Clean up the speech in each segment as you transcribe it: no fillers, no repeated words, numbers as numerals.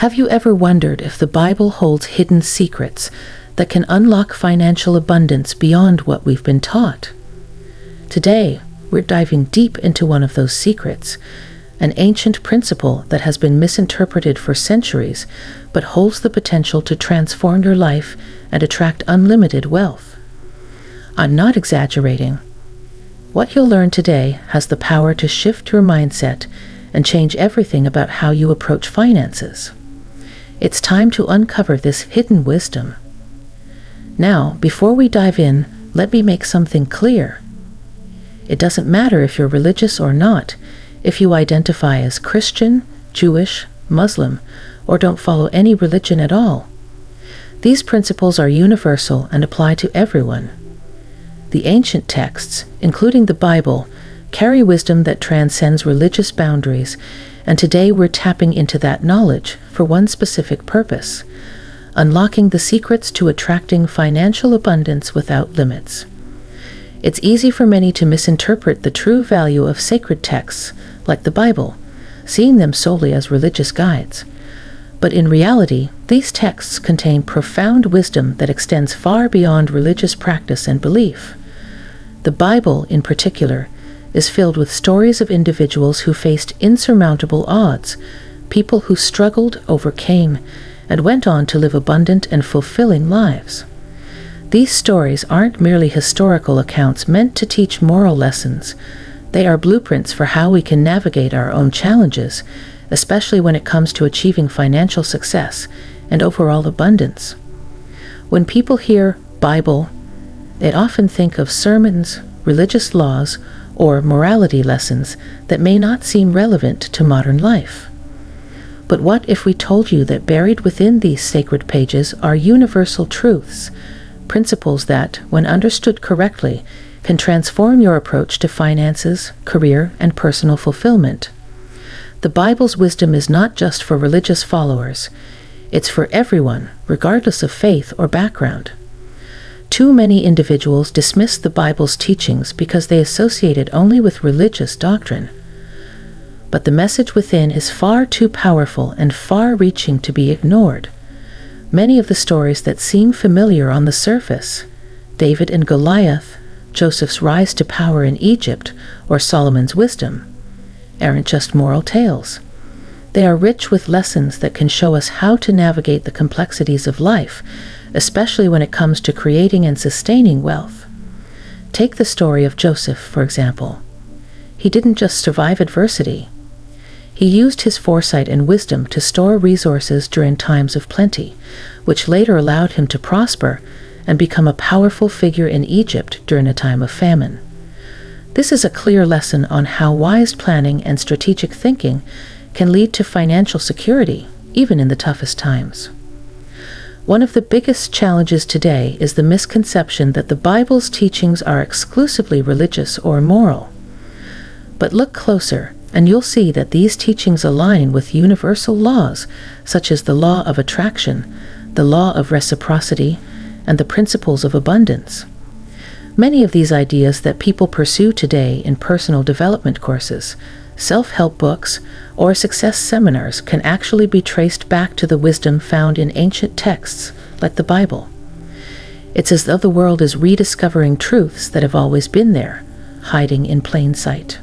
Have you ever wondered if the Bible holds hidden secrets that can unlock financial abundance beyond what we've been taught? Today, we're diving deep into one of those secrets, an ancient principle that has been misinterpreted for centuries, but holds the potential to transform your life and attract unlimited wealth. I'm not exaggerating. What you'll learn today has the power to shift your mindset and change everything about how you approach finances. It's time to uncover this hidden wisdom. Now, before we dive in, let me make something clear. It doesn't matter if you're religious or not, if you identify as Christian, Jewish, Muslim, or don't follow any religion at all. These principles are universal and apply to everyone. The ancient texts, including the Bible, carry wisdom that transcends religious boundaries, and today we're tapping into that knowledge for one specific purpose: unlocking the secrets to attracting financial abundance without limits. It's easy for many to misinterpret the true value of sacred texts, like the Bible, seeing them solely as religious guides. But in reality, these texts contain profound wisdom that extends far beyond religious practice and belief. The Bible, in particular, is filled with stories of individuals who faced insurmountable odds, people who struggled, overcame, and went on to live abundant and fulfilling lives. These stories aren't merely historical accounts meant to teach moral lessons. They are blueprints for how we can navigate our own challenges, especially when it comes to achieving financial success and overall abundance. When people hear Bible, they often think of sermons, religious laws, or morality lessons that may not seem relevant to modern life. But what if we told you that buried within these sacred pages are universal truths, principles that, when understood correctly, can transform your approach to finances, career, and personal fulfillment? The Bible's wisdom is not just for religious followers. It's for everyone, regardless of faith or background. Too many individuals dismiss the Bible's teachings because they associate it only with religious doctrine. But the message within is far too powerful and far-reaching to be ignored. Many of the stories that seem familiar on the surface, David and Goliath, Joseph's rise to power in Egypt, or Solomon's wisdom, aren't just moral tales. They are rich with lessons that can show us how to navigate the complexities of life, especially when it comes to creating and sustaining wealth. Take the story of Joseph, for example. He didn't just survive adversity. He used his foresight and wisdom to store resources during times of plenty, which later allowed him to prosper and become a powerful figure in Egypt during a time of famine. This is a clear lesson on how wise planning and strategic thinking can lead to financial security, even in the toughest times. One of the biggest challenges today is the misconception that the Bible's teachings are exclusively religious or moral. But look closer, and you'll see that these teachings align with universal laws, such as the law of attraction, the law of reciprocity, and the principles of abundance. Many of these ideas that people pursue today in personal development courses, self-help books, or success seminars can actually be traced back to the wisdom found in ancient texts like the Bible. It's as though the world is rediscovering truths that have always been there, hiding in plain sight.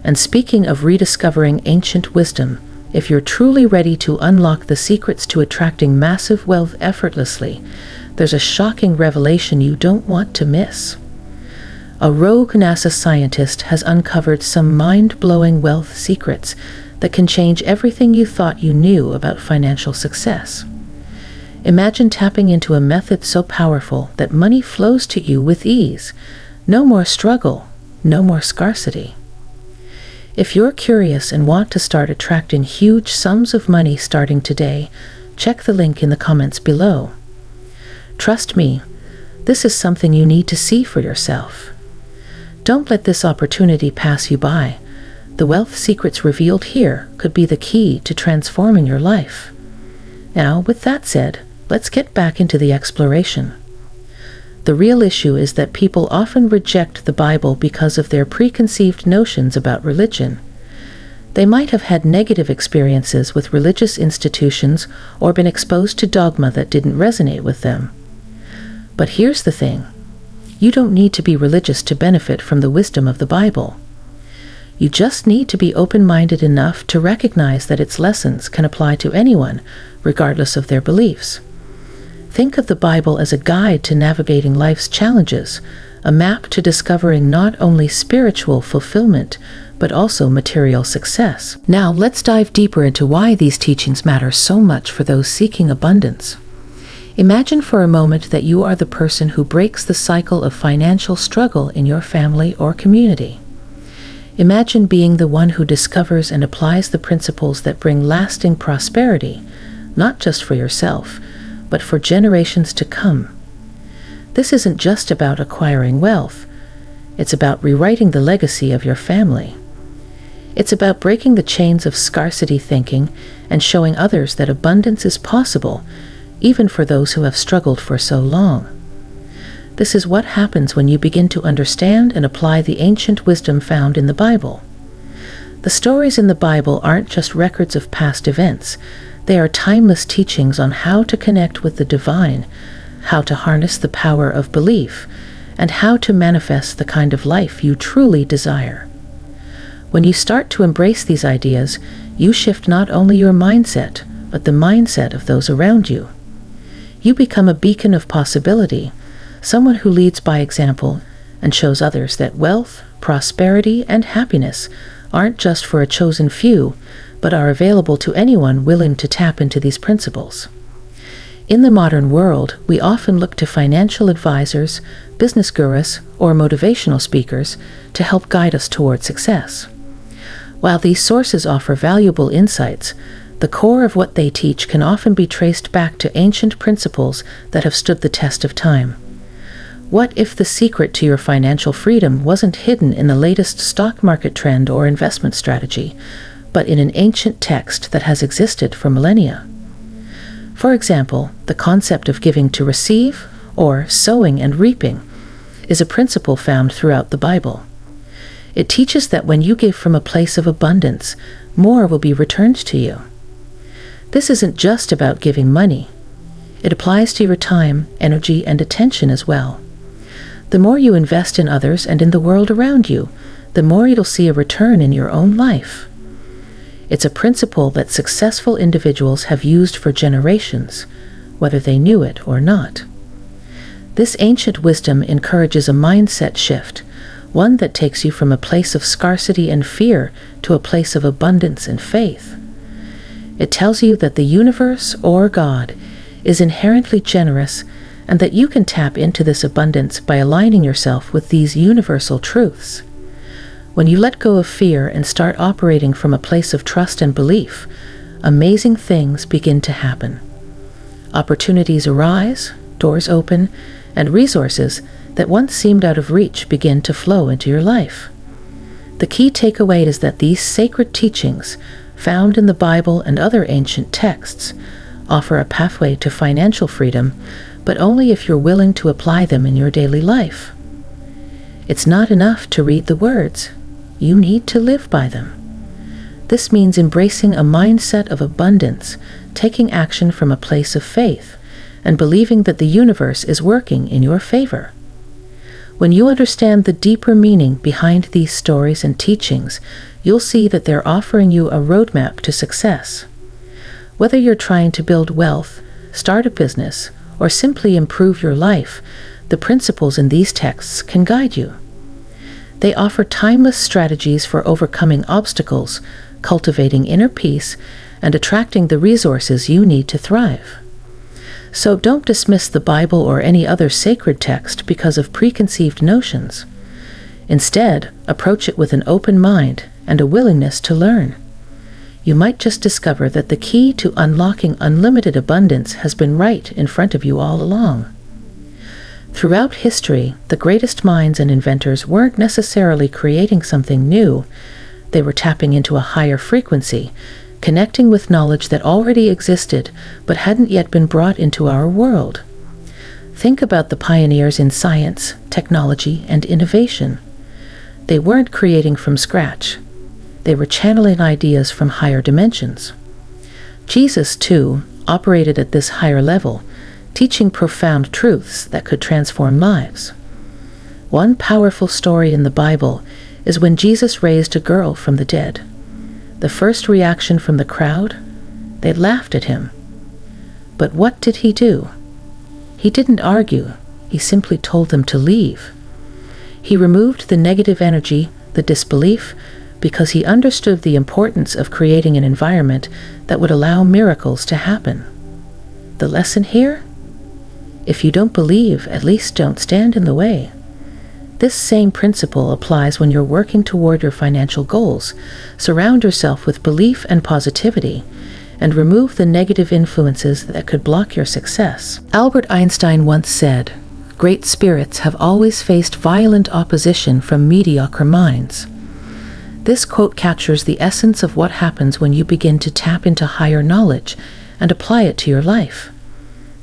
And speaking of rediscovering ancient wisdom, if you're truly ready to unlock the secrets to attracting massive wealth effortlessly, there's a shocking revelation you don't want to miss. A rogue NASA scientist has uncovered some mind-blowing wealth secrets that can change everything you thought you knew about financial success. Imagine tapping into a method so powerful that money flows to you with ease. No more struggle, no more scarcity. If you're curious and want to start attracting huge sums of money starting today, check the link in the comments below. Trust me, this is something you need to see for yourself. Don't let this opportunity pass you by. The wealth secrets revealed here could be the key to transforming your life. Now, with that said, let's get back into the exploration. The real issue is that people often reject the Bible because of their preconceived notions about religion. They might have had negative experiences with religious institutions or been exposed to dogma that didn't resonate with them. But here's the thing. You don't need to be religious to benefit from the wisdom of the Bible. You just need to be open-minded enough to recognize that its lessons can apply to anyone, regardless of their beliefs. Think of the Bible as a guide to navigating life's challenges, a map to discovering not only spiritual fulfillment, but also material success. Now, let's dive deeper into why these teachings matter so much for those seeking abundance. Imagine for a moment that you are the person who breaks the cycle of financial struggle in your family or community. Imagine being the one who discovers and applies the principles that bring lasting prosperity, not just for yourself, but for generations to come. This isn't just about acquiring wealth. It's about rewriting the legacy of your family. It's about breaking the chains of scarcity thinking and showing others that abundance is possible, even for those who have struggled for so long. This is what happens when you begin to understand and apply the ancient wisdom found in the Bible. The stories in the Bible aren't just records of past events. They are timeless teachings on how to connect with the divine, how to harness the power of belief, and how to manifest the kind of life you truly desire. When you start to embrace these ideas, you shift not only your mindset, but the mindset of those around you. You become a beacon of possibility, someone who leads by example and shows others that wealth, prosperity, and happiness aren't just for a chosen few, but are available to anyone willing to tap into these principles. In the modern world, we often look to financial advisors, business gurus, or motivational speakers to help guide us toward success. While these sources offer valuable insights, the core of what they teach can often be traced back to ancient principles that have stood the test of time. What if the secret to your financial freedom wasn't hidden in the latest stock market trend or investment strategy, but in an ancient text that has existed for millennia? For example, the concept of giving to receive, or sowing and reaping, is a principle found throughout the Bible. It teaches that when you give from a place of abundance, more will be returned to you. This isn't just about giving money. It applies to your time, energy, and attention as well. The more you invest in others and in the world around you, the more you'll see a return in your own life. It's a principle that successful individuals have used for generations, whether they knew it or not. This ancient wisdom encourages a mindset shift, one that takes you from a place of scarcity and fear to a place of abundance and faith. It tells you that the universe, or God, is inherently generous and that you can tap into this abundance by aligning yourself with these universal truths. When you let go of fear and start operating from a place of trust and belief, amazing things begin to happen. Opportunities arise, doors open, and resources that once seemed out of reach begin to flow into your life. The key takeaway is that these sacred teachings, found in the Bible and other ancient texts, offer a pathway to financial freedom, but only if you're willing to apply them in your daily life. It's not enough to read the words. You need to live by them. This means embracing a mindset of abundance, taking action from a place of faith, and believing that the universe is working in your favor. When you understand the deeper meaning behind these stories and teachings, you'll see that they're offering you a roadmap to success. Whether you're trying to build wealth, start a business, or simply improve your life, the principles in these texts can guide you. They offer timeless strategies for overcoming obstacles, cultivating inner peace, and attracting the resources you need to thrive. So don't dismiss the Bible or any other sacred text because of preconceived notions. Instead, approach it with an open mind and a willingness to learn. You might just discover that the key to unlocking unlimited abundance has been right in front of you all along. Throughout history, the greatest minds and inventors weren't necessarily creating something new. They were tapping into a higher frequency, connecting with knowledge that already existed but hadn't yet been brought into our world. Think about the pioneers in science, technology, and innovation. They weren't creating from scratch. They were channeling ideas from higher dimensions. Jesus, too, operated at this higher level, teaching profound truths that could transform lives. One powerful story in the Bible is when Jesus raised a girl from the dead. The first reaction from the crowd? They laughed at him. But what did he do? He didn't argue. He simply told them to leave. He removed the negative energy, the disbelief, because he understood the importance of creating an environment that would allow miracles to happen. The lesson here? If you don't believe, at least don't stand in the way. This same principle applies when you're working toward your financial goals. Surround yourself with belief and positivity, and remove the negative influences that could block your success. Albert Einstein once said, "Great spirits have always faced violent opposition from mediocre minds." This quote captures the essence of what happens when you begin to tap into higher knowledge and apply it to your life.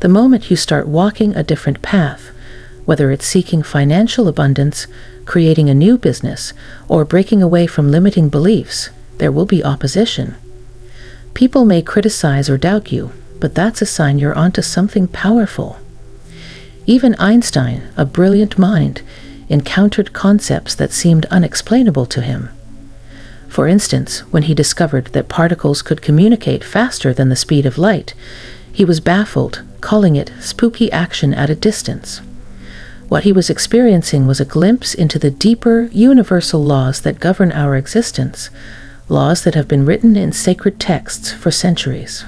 The moment you start walking a different path, whether it's seeking financial abundance, creating a new business, or breaking away from limiting beliefs, there will be opposition. People may criticize or doubt you, but that's a sign you're onto something powerful. Even Einstein, a brilliant mind, encountered concepts that seemed unexplainable to him. For instance, when he discovered that particles could communicate faster than the speed of light, he was baffled, calling it spooky action at a distance. What he was experiencing was a glimpse into the deeper, universal laws that govern our existence, laws that have been written in sacred texts for centuries.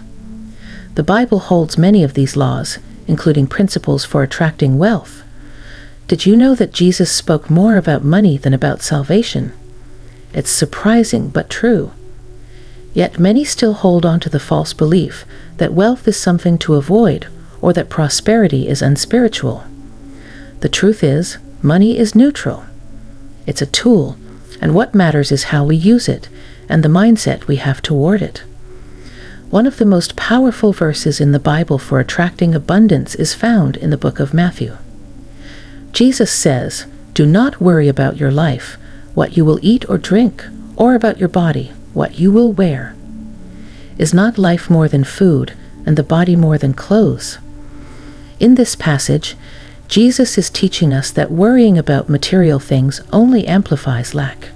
The Bible holds many of these laws, including principles for attracting wealth. Did you know that Jesus spoke more about money than about salvation? It's surprising but true. Yet many still hold on to the false belief that wealth is something to avoid or that prosperity is unspiritual. The truth is, money is neutral. It's a tool, and what matters is how we use it and the mindset we have toward it. One of the most powerful verses in the Bible for attracting abundance is found in the book of Matthew. Jesus says, "Do not worry about your life, what you will eat or drink, or about your body, what you will wear. Is not life more than food, and the body more than clothes?" In this passage, Jesus is teaching us that worrying about material things only amplifies lack.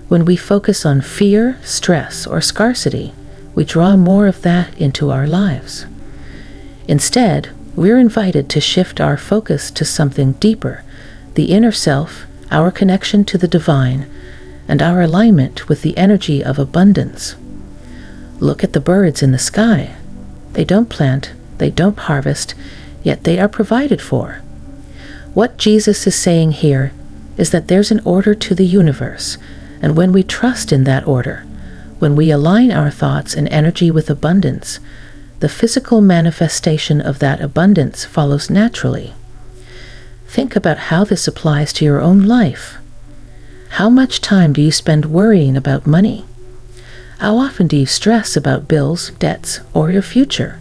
When we focus on fear, stress, or scarcity, we draw more of that into our lives. Instead, we're invited to shift our focus to something deeper, the inner self, our connection to the divine, and our alignment with the energy of abundance. Look at the birds in the sky. They don't plant, they don't harvest, yet they are provided for. What Jesus is saying here is that there's an order to the universe, and when we trust in that order, when we align our thoughts and energy with abundance, the physical manifestation of that abundance follows naturally. Think about how this applies to your own life. How much time do you spend worrying about money? How often do you stress about bills, debts, or your future?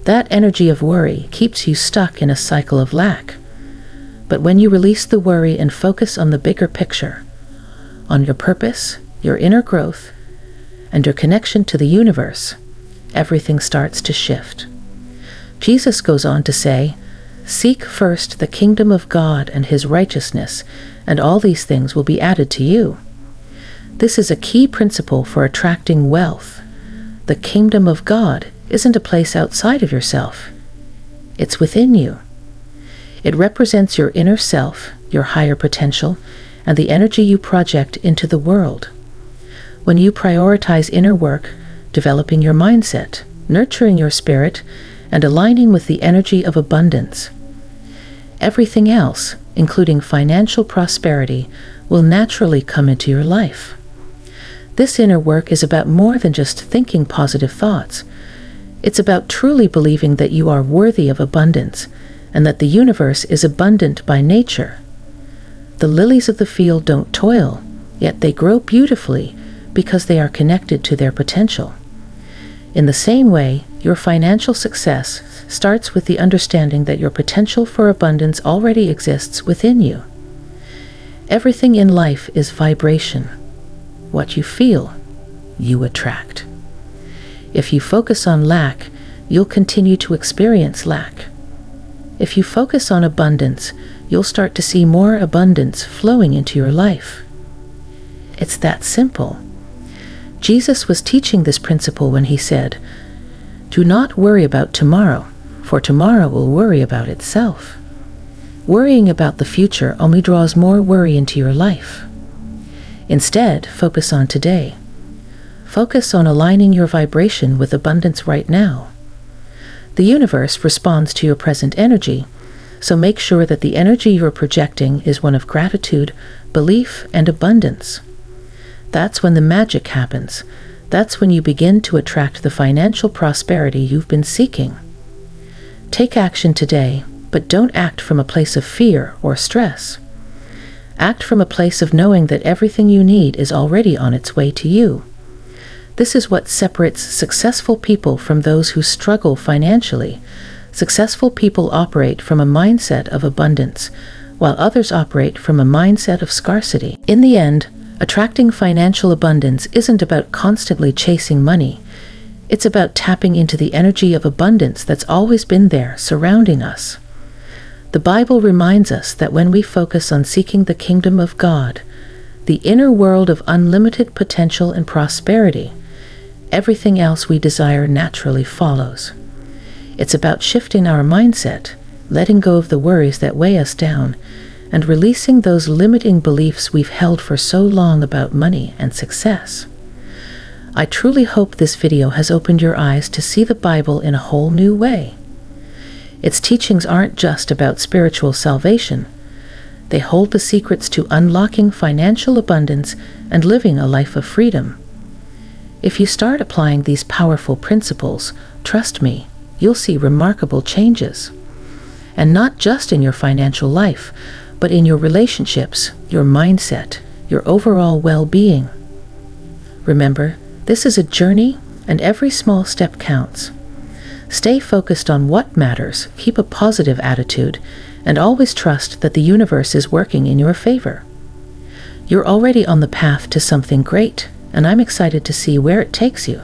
That energy of worry keeps you stuck in a cycle of lack. But when you release the worry and focus on the bigger picture, on your purpose, your inner growth, and your connection to the universe, everything starts to shift. Jesus goes on to say, "Seek first the kingdom of God and his righteousness, and all these things will be added to you." This is a key principle for attracting wealth. The kingdom of God isn't a place outside of yourself. It's within you. It represents your inner self, your higher potential, and the energy you project into the world. When you prioritize inner work, developing your mindset, nurturing your spirit, and aligning with the energy of abundance, everything else, including financial prosperity, will naturally come into your life. This inner work is about more than just thinking positive thoughts. It's about truly believing that you are worthy of abundance and that the universe is abundant by nature. The lilies of the field don't toil, yet they grow beautifully because they are connected to their potential. In the same way, your financial success starts with the understanding that your potential for abundance already exists within you. Everything in life is vibration. What you feel, you attract. If you focus on lack, you'll continue to experience lack. If you focus on abundance, you'll start to see more abundance flowing into your life. It's that simple. Jesus was teaching this principle when he said, "Do not worry about tomorrow, for tomorrow will worry about itself." Worrying about the future only draws more worry into your life. Instead, focus on today. Focus on aligning your vibration with abundance right now. The universe responds to your present energy, so make sure that the energy you're projecting is one of gratitude, belief, and abundance. That's when the magic happens. That's when you begin to attract the financial prosperity you've been seeking. Take action today, but don't act from a place of fear or stress. Act from a place of knowing that everything you need is already on its way to you. This is what separates successful people from those who struggle financially. Successful people operate from a mindset of abundance, while others operate from a mindset of scarcity. In the end, attracting financial abundance isn't about constantly chasing money. It's about tapping into the energy of abundance that's always been there, surrounding us. The Bible reminds us that when we focus on seeking the kingdom of God, the inner world of unlimited potential and prosperity, everything else we desire naturally follows. It's about shifting our mindset, letting go of the worries that weigh us down, and releasing those limiting beliefs we've held for so long about money and success. I truly hope this video has opened your eyes to see the Bible in a whole new way. Its teachings aren't just about spiritual salvation. They hold the secrets to unlocking financial abundance and living a life of freedom. If you start applying these powerful principles, trust me, you'll see remarkable changes. And not just in your financial life, but in your relationships, your mindset, your overall well-being. Remember, this is a journey, and every small step counts. Stay focused on what matters, keep a positive attitude, and always trust that the universe is working in your favor. You're already on the path to something great, and I'm excited to see where it takes you.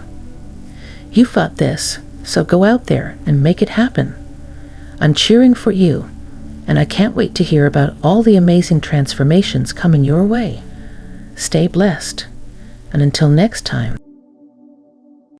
You've got this, so go out there and make it happen. I'm cheering for you, and I can't wait to hear about all the amazing transformations coming your way. Stay blessed, and until next time.